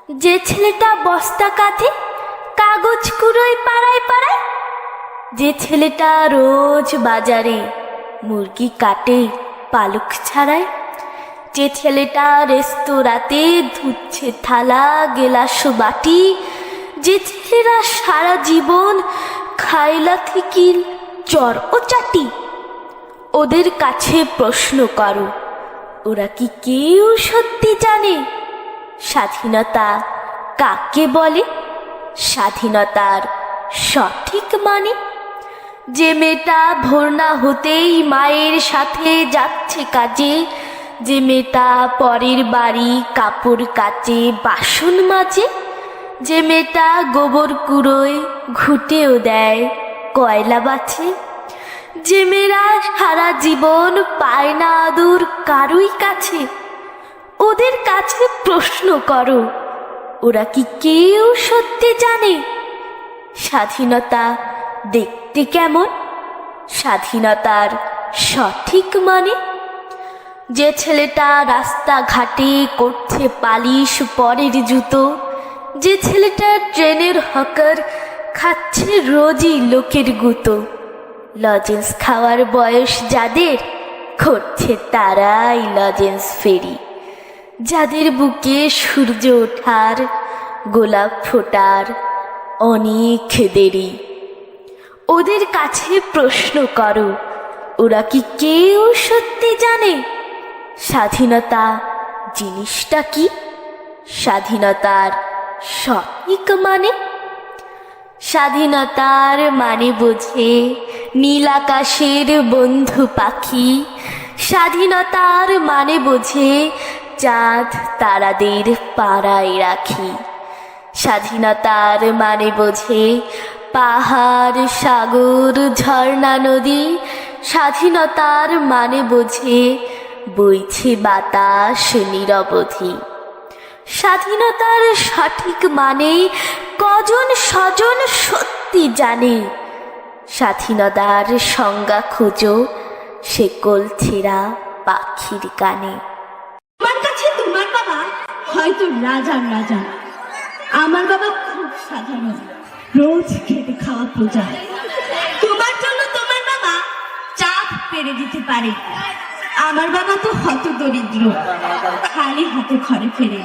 যে ছেলেটা বস্তা কাঁধে কাগজ কুড়োয় পাড়ায় পাড়ায়, যে ছেলেটা রোজ বাজারে মুরগি কাটে পালক ছাড়ায়, যে ছেলেটা রেস্তোরাঁতে ধুচ্ছে থালা গেলাস বাটি, যে ছেলেরা সারা জীবন খাইলা থিকিল চর ও চাটি, ওদের কাছে প্রশ্ন করো, ওরা কি কেউ সত্যি জানে স্বাধীনতা কাকে বলে, স্বাধীনতার সঠিক মানে? যে মেয়েটা ভোর না হতেই মায়ের সাথে যাচ্ছে কাজে, যে মেয়েটা পরের বাড়ি কাপড় কাচে বাসন মাজে, যে মেয়েটা গোবর কুড়োয় ঘুঁটেও দেয় কয়লা বাছে, যে মেয়েরা সারা জীবন পায় না আদর কারুই কাছে, ওদের কাছে প্রশ্ন করো, ওরা কি কেউ সত্যি জানে স্বাধীনতা দেখতে কেমন, স্বাধীনতার সঠিক মানে? যে ছেলেটা রাস্তাঘাটে করছে পালিশ পরের জুতো, যে ছেলেটা ট্রেনের হকার খাচ্ছে রোজই লোকের গুঁতো, লজেন্স খাওয়ার বয়স যাদের করছে তারাই লজেন্স ফেরি, যাদের বুকে সূর্য ওঠার গোলাপ ফোটার অনেক দেরি, ওদের কাছে প্রশ্ন করো, ওরা কি কেউ সত্যি জানে স্বাধীনতা জিনিসটা কি, স্বাধীনতার সঠিক মানে? স্বাধীনতার মানে বোঝে নীল আকাশের বন্ধু পাখি, স্বাধীনতার মানে বোঝে চাঁদ তারাদের পাড়ায় রাখি, স্বাধীনতার মানে বোঝে পাহাড় সাগর ঝর্ণা নদী, স্বাধীনতার মানে বোঝে বইছে বাতাস নিরবধি। স্বাধীনতার সঠিক মানে কজন স্বজন সত্যি জানে, স্বাধীনতার সংজ্ঞা খুঁজো শেকল ছেঁড়া পাখির গানে। আমার কাছে তোমার বাবা হয়তো রাজার রাজা, আমার বাবা খুব সাধারণ, রোজ খেতে খাওয়া পূজা। তোমার জন্য তোমার বাবা চাপ পেরে দিতে পারে, আমার বাবা তো হত দরিদ্র, খালি হাতে ঘরে ফেরে।